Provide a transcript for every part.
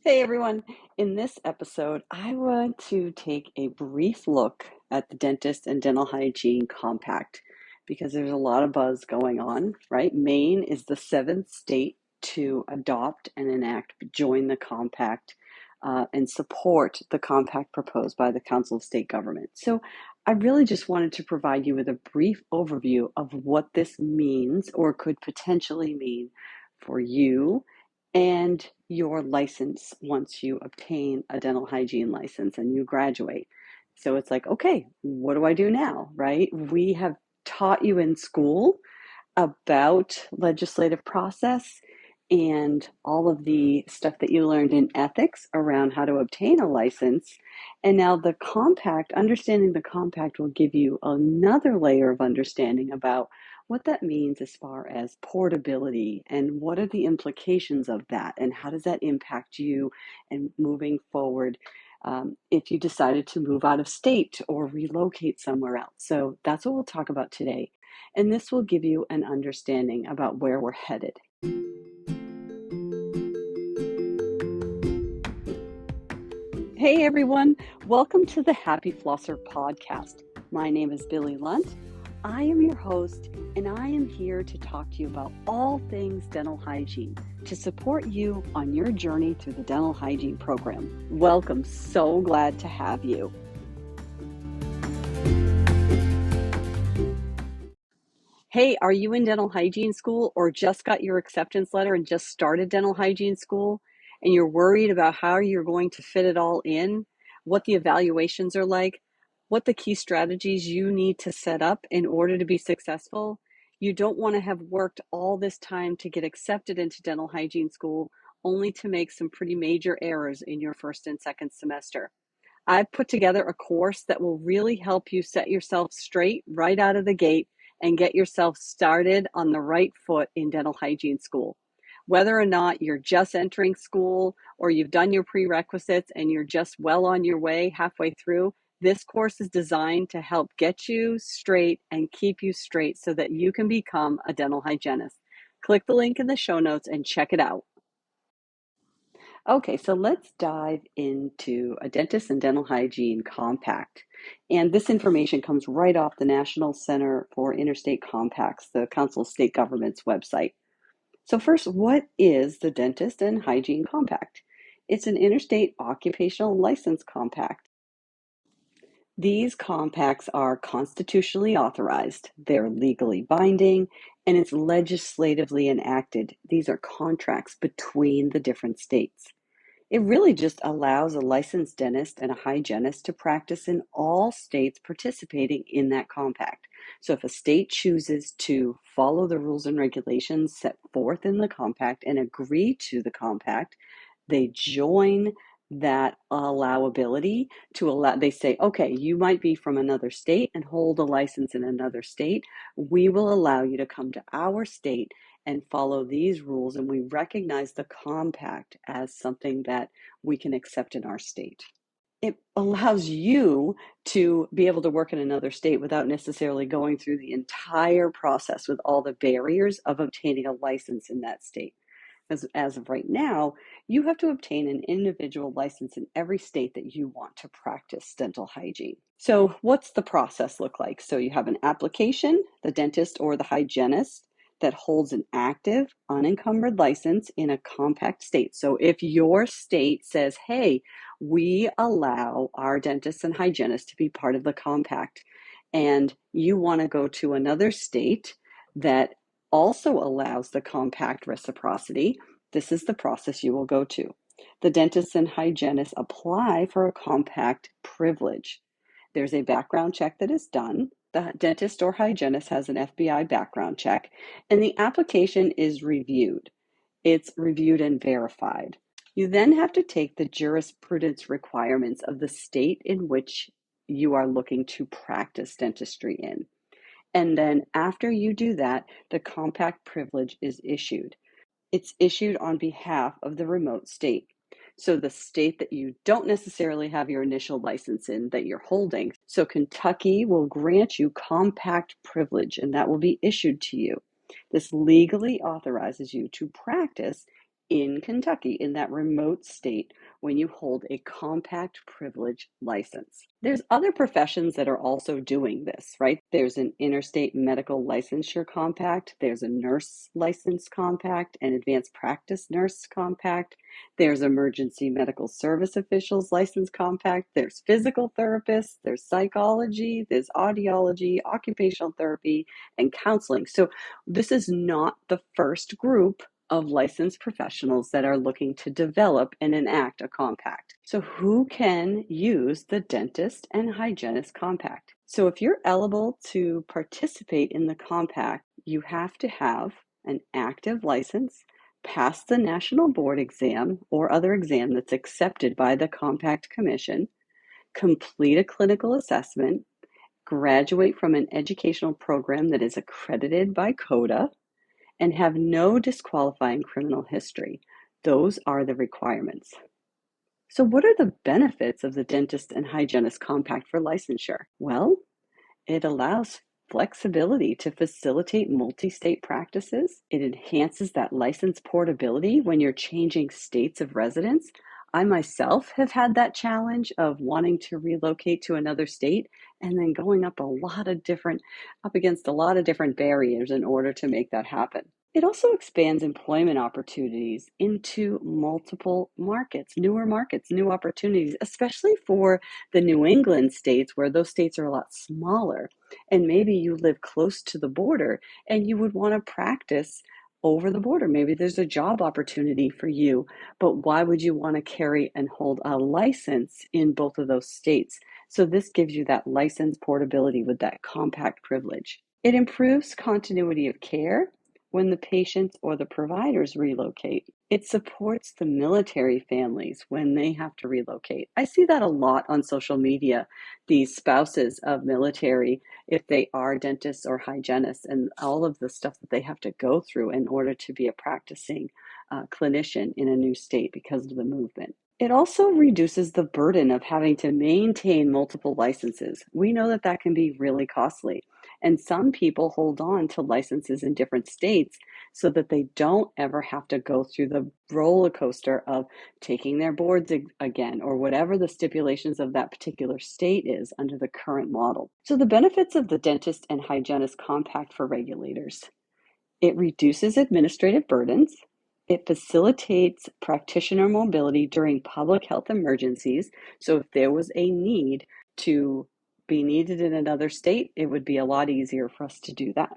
Hey everyone, in this episode, I want to take a brief look at the Dentist and Dental Hygiene Compact because there's a lot of buzz going on, right? Maine is the seventh state to adopt and join the compact and support the compact proposed by the Council of State Government. So I really just wanted to provide you with a brief overview of what this means or could potentially mean for you and your license once you obtain a dental hygiene license and you graduate. So it's like, okay, what do I do now, right? We have taught you in school about legislative process and all of the stuff that you learned in ethics around how to obtain a license. And now the compact, understanding the compact will give you another layer of understanding about what that means as far as portability and what are the implications of that and how does that impact you and moving forward if you decided to move out of state or relocate somewhere else. So that's what we'll talk about today. And this will give you an understanding about where we're headed. Hey everyone, welcome to the Happy Flosser podcast. My name is Billy Lunt. I am your host, and I am here to talk to you about all things dental hygiene to support you on your journey through the dental hygiene program. Welcome, so glad to have you. Hey, are you in dental hygiene school or just got your acceptance letter and just started dental hygiene school and you're worried about how you're going to fit it all in, what the evaluations are like, what the key strategies you need to set up in order to be successful? You don't want to have worked all this time to get accepted into dental hygiene school only to make some pretty major errors in your first and second semester. I've put together a course that will really help you set yourself straight right out of the gate and get yourself started on the right foot in dental hygiene school. Whether or not you're just entering school or you've done your prerequisites and you're just well on your way halfway through, this course is designed to help get you straight and keep you straight so that you can become a dental hygienist. Click the link in the show notes and check it out. Okay, so let's dive into a dentist and dental hygiene compact. And this information comes right off the National Center for Interstate Compacts, the Council of State Governments website. So first, what is the Dentist and Hygiene Compact? It's an interstate occupational license compact. These compacts are constitutionally authorized, they're legally binding, and it's legislatively enacted. These are contracts between the different states. It really just allows a licensed dentist and a hygienist to practice in all states participating in that compact. So if a state chooses to follow the rules and regulations set forth in the compact and agree to the compact, they join that allowability to allow, they say, okay, you might be from another state and hold a license in another state. We will allow you to come to our state and follow these rules, and we recognize the compact as something that we can accept in our state. It allows you to be able to work in another state without necessarily going through the entire process with all the barriers of obtaining a license in that state. As of right now, you have to obtain an individual license in every state that you want to practice dental hygiene. So what's the process look like? So you have an application, the dentist or the hygienist that holds an active, unencumbered license in a compact state. So if your state says, hey, we allow our dentists and hygienists to be part of the compact, and you want to go to another state that also allows the compact reciprocity, this is the process you will go to. The dentists and hygienists apply for a compact privilege. There's a background check that is done. The dentist or hygienist has an FBI background check, and the application is reviewed. It's reviewed and verified. You then have to take the jurisprudence requirements of the state in which you are looking to practice dentistry in. And then after you do that, the compact privilege is issued. It's issued on behalf of the remote state. So the state that you don't necessarily have your initial license in that you're holding. So Kentucky will grant you compact privilege, and that will be issued to you. This legally authorizes you to practice in Kentucky, in that remote state, when you hold a compact privilege license. There's other professions that are also doing this, right? There's an interstate medical licensure compact, there's a nurse license compact, an advanced practice nurse compact, there's emergency medical service officials license compact, there's physical therapists, there's psychology, there's audiology, occupational therapy, and counseling. So this is not the first group of licensed professionals that are looking to develop and enact a compact. So who can use the dentist and hygienist compact? So if you're eligible to participate in the compact, you have to have an active license, pass the national board exam or other exam that's accepted by the compact commission, complete a clinical assessment, graduate from an educational program that is accredited by CODA, and have no disqualifying criminal history. Those are the requirements. So what are the benefits of the dentist and hygienist compact for licensure? Well, it allows flexibility to facilitate multi-state practices. It enhances that license portability when you're changing states of residence. I myself have had that challenge of wanting to relocate to another state and then going up against a lot of different barriers in order to make that happen. It also expands employment opportunities into multiple markets, new opportunities, especially for the New England states, where those states are a lot smaller. And maybe you live close to the border and you would want to practice over the border. Maybe there's a job opportunity for you, but why would you want to carry and hold a license in both of those states? So this gives you that license portability with that compact privilege. It improves continuity of care when the patients or the providers relocate. It supports the military families when they have to relocate. I see that a lot on social media, these spouses of military, if they are dentists or hygienists, and all of the stuff that they have to go through in order to be a practicing clinician in a new state because of the movement. It also reduces the burden of having to maintain multiple licenses. We know that that can be really costly. And some people hold on to licenses in different states so that they don't ever have to go through the roller coaster of taking their boards again, or whatever the stipulations of that particular state is under the current model. So the benefits of the dentist and hygienist compact for regulators: it reduces administrative burdens. It facilitates practitioner mobility during public health emergencies. So if there was a need to be needed in another state, it would be a lot easier for us to do that.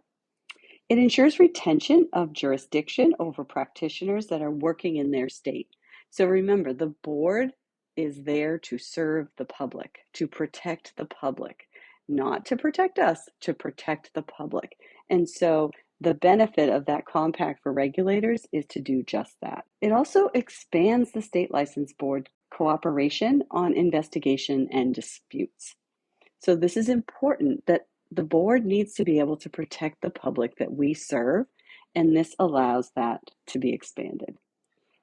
It ensures retention of jurisdiction over practitioners that are working in their state. So remember, the board is there to serve the public, to protect the public, not to protect us, to protect the public. And so the benefit of that compact for regulators is to do just that. It also expands the state license board cooperation on investigation and disputes. So this is important, that the board needs to be able to protect the public that we serve, and this allows that to be expanded.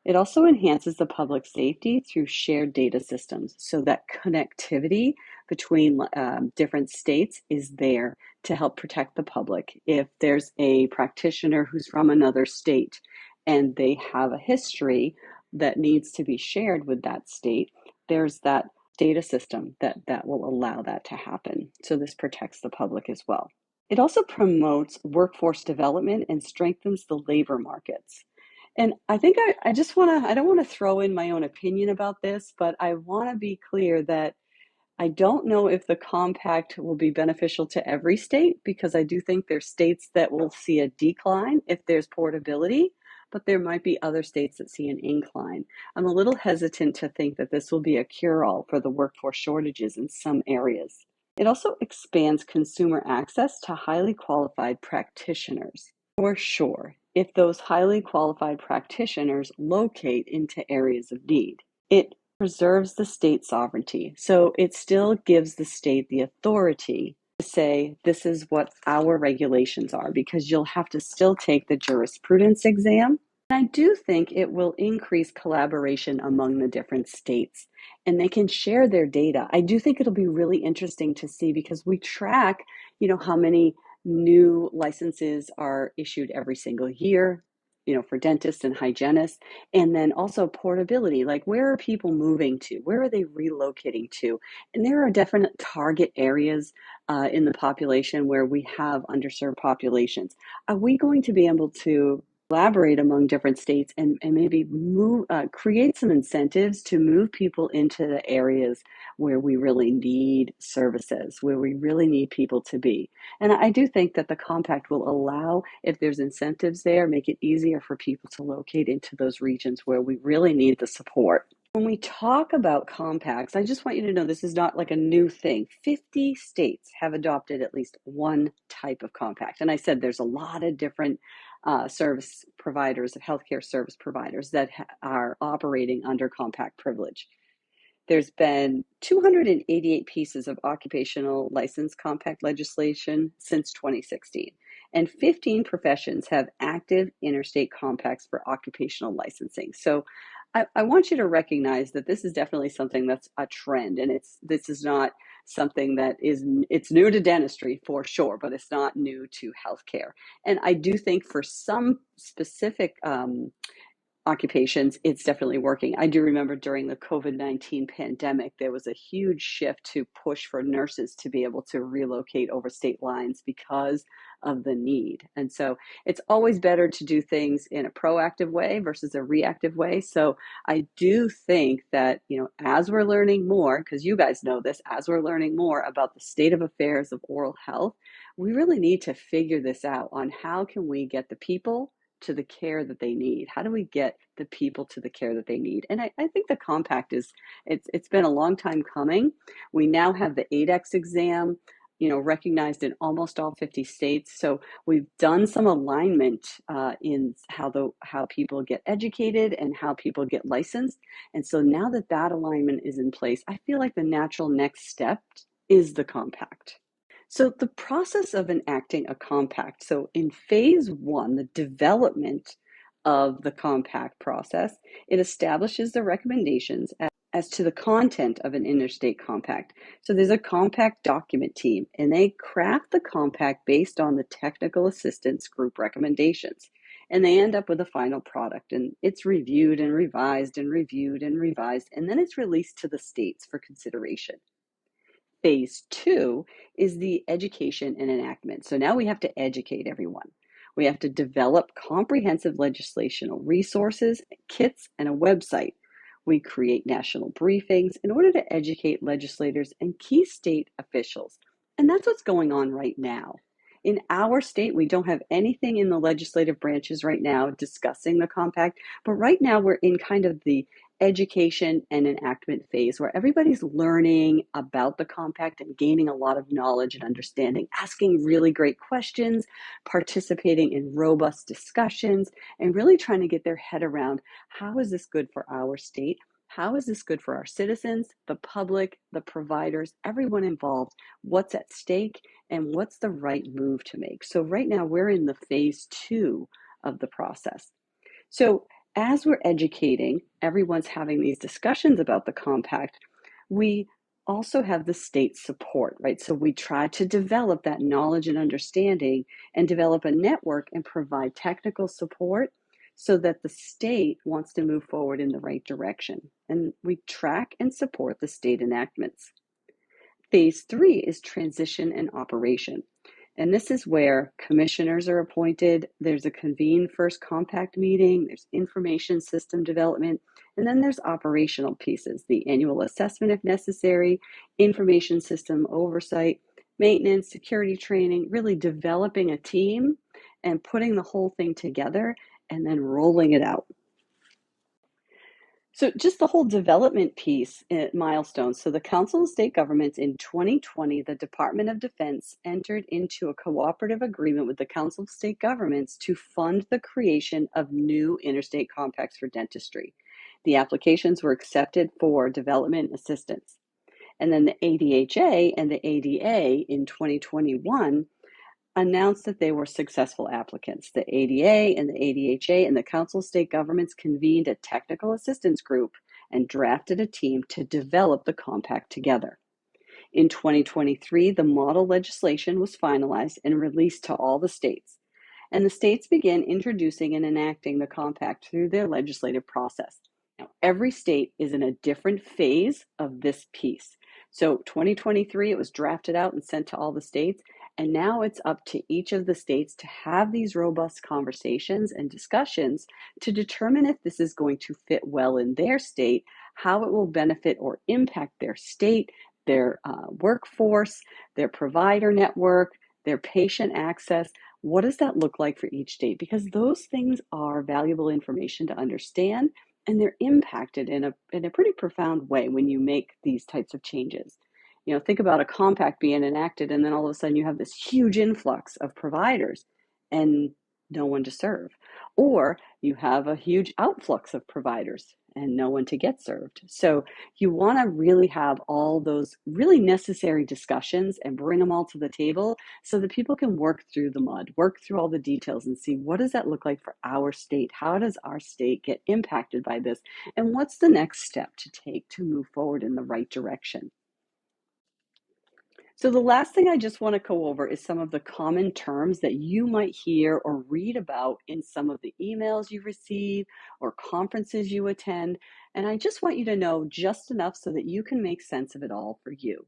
It also enhances the public safety through shared data systems, so that connectivity between different states is there to help protect the public. If there's a practitioner who's from another state and they have a history that needs to be shared with that state, there's that data system that will allow that to happen. So this protects the public as well. It also promotes workforce development and strengthens the labor markets. And I think I just want to, I don't want to throw in my own opinion about this, but I want to be clear that I don't know if the compact will be beneficial to every state, because I do think there's states that will see a decline if there's portability, but there might be other states that see an incline. I'm a little hesitant to think that this will be a cure-all for the workforce shortages in some areas. It also expands consumer access to highly qualified practitioners. For sure, if those highly qualified practitioners locate into areas of need. It preserves the state sovereignty. So it still gives the state the authority to say, this is what our regulations are, because you'll have to still take the jurisprudence exam. And I do think it will increase collaboration among the different states, and they can share their data. I do think it'll be really interesting to see, because we track, how many new licenses are issued every single year. for dentists and hygienists, and then also portability, like where are people moving to? Where are they relocating to? And there are definite target areas in the population where we have underserved populations. Are we going to be able to collaborate among different states and maybe create some incentives to move people into the areas where we really need services, where we really need people to be? And I do think that the compact will allow, if there's incentives there, make it easier for people to locate into those regions where we really need the support. When we talk about compacts, I just want you to know this is not like a new thing. 50 states have adopted at least one type of compact. And I said there's a lot of different service providers, healthcare service providers that are operating under compact privilege. There's been 288 pieces of occupational license compact legislation since 2016, and 15 professions have active interstate compacts for occupational licensing. So I want you to recognize that this is definitely something that's a trend, and this is not something that it's new to dentistry for sure, but it's not new to healthcare. And I do think for some specific occupations, it's definitely working. I do remember during the COVID-19 pandemic, there was a huge shift to push for nurses to be able to relocate over state lines because of the need. And so it's always better to do things in a proactive way versus a reactive way. So I do think that, as we're learning more, because you guys know this, as we're learning more about the state of affairs of oral health, we really need to figure this out on how can we get the people to the care that they need? How do we get the people to the care that they need? And I think the compact it's been a long time coming. We now have the ADEX exam, recognized in almost all 50 states. So we've done some alignment in how people get educated and how people get licensed. And so now that alignment is in place, I feel like the natural next step is the compact. So the process of enacting a compact, so in phase one, the development of the compact process, it establishes the recommendations as to the content of an interstate compact. So there's a compact document team, and they craft the compact based on the technical assistance group recommendations. And they end up with a final product, and it's reviewed and revised and reviewed and revised, and then it's released to the states for consideration. Phase two is the education and enactment. So now we have to educate everyone. We have to develop comprehensive legislational resources, kits, and a website. We create national briefings in order to educate legislators and key state officials. And that's what's going on right now. In our state, we don't have anything in the legislative branches right now discussing the compact, but right now we're in kind of the education and enactment phase where everybody's learning about the compact and gaining a lot of knowledge and understanding, asking really great questions, participating in robust discussions, and really trying to get their head around how is this good for our state? How is this good for our citizens, the public, the providers, everyone involved? What's at stake and what's the right move to make? So right now we're in the phase two of the process. So as we're educating, everyone's having these discussions about the compact, we also have the state support, right? So we try to develop that knowledge and understanding and develop a network and provide technical support so that the state wants to move forward in the right direction. And we track and support the state enactments. Phase three is transition and operation. And this is where commissioners are appointed. There's a convene first compact meeting, there's information system development, and then there's operational pieces, the annual assessment if necessary, information system oversight, maintenance, security training, really developing a team and putting the whole thing together and then rolling it out. So just the whole development piece milestones. So the Council of State Governments in 2020, the Department of Defense entered into a cooperative agreement with the Council of State Governments to fund the creation of new interstate compacts for dentistry. The applications were accepted for development assistance. And then the ADHA and the ADA in 2021 announced that they were successful applicants. The ADA and the ADHA and the Council of State Governments convened a technical assistance group and drafted a team to develop the compact together. In 2023, the model legislation was finalized and released to all the states. and the states begin introducing and enacting the compact through their legislative process. Now, every state is in a different phase of this piece. So 2023, it was drafted out and sent to all the states, and now it's up to each of the states to have these robust conversations and discussions to determine if this is going to fit well in their state, how it will benefit or impact their state, their workforce, their provider network, their patient access. What does that look like for each state? Because those things are valuable information to understand, and they're impacted in a pretty profound way when you make these types of changes. Think about a compact being enacted, and then all of a sudden you have this huge influx of providers and no one to serve. Or you have a huge outflux of providers and no one to get served. So you want to really have all those really necessary discussions and bring them all to the table so that people can work through the mud, work through all the details and see, what does that look like for our state? How does our state get impacted by this? And what's the next step to take to move forward in the right direction? So the last thing I just want to go over is some of the common terms that you might hear or read about in some of the emails you receive or conferences you attend. And I just want you to know just enough so that you can make sense of it all for you.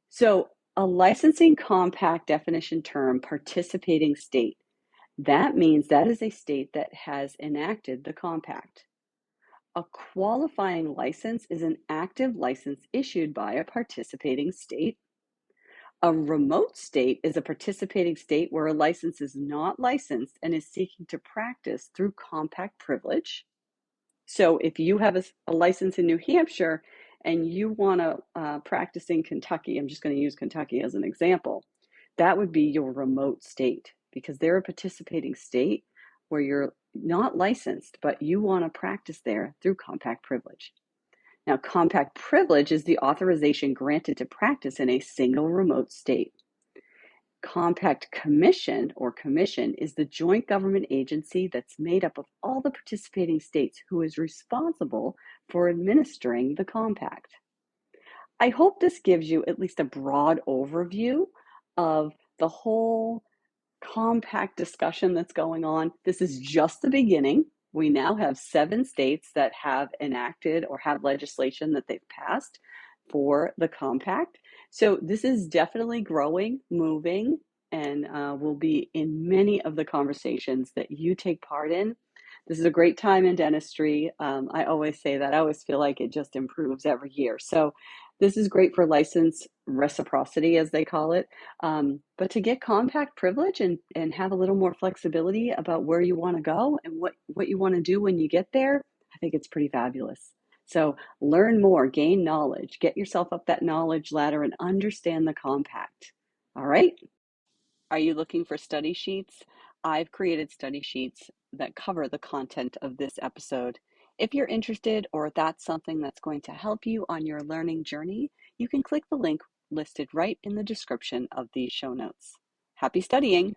So a licensing compact definition term, participating state. That means that is a state that has enacted the compact. A qualifying license is an active license issued by a participating state. A remote state is a participating state where a license is not licensed and is seeking to practice through compact privilege. So if you have a license in New Hampshire and you want to practice in Kentucky, I'm just going to use Kentucky as an example, that would be your remote state because they're a participating state where you're not licensed, but you want to practice there through compact privilege. Now, compact privilege is the authorization granted to practice in a single remote state. Compact commission or commission is the joint government agency that's made up of all the participating states who is responsible for administering the compact. I hope this gives you at least a broad overview of the whole compact discussion that's going on. This is just the beginning. We now have 7 states that have enacted or have legislation that they've passed for the compact. So this is definitely growing, moving, and will be in many of the conversations that you take part in. This is a great time in dentistry. I always say that. I always feel like it just improves every year. So this is great for license reciprocity, as they call it. But to get compact privilege and have a little more flexibility about where you want to go and what you want to do when you get there, I think it's pretty fabulous. So learn more, gain knowledge, get yourself up that knowledge ladder and understand the compact. All right? Are you looking for study sheets? I've created study sheets that cover the content of this episode. If you're interested or that's something that's going to help you on your learning journey, you can click the link listed right in the description of these show notes. Happy studying!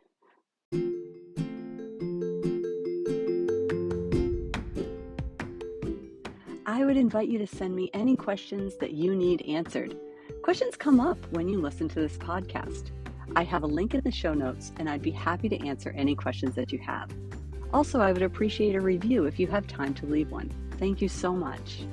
I would invite you to send me any questions that you need answered. Questions come up when you listen to this podcast. I have a link in the show notes, and I'd be happy to answer any questions that you have. Also, I would appreciate a review if you have time to leave one. Thank you so much.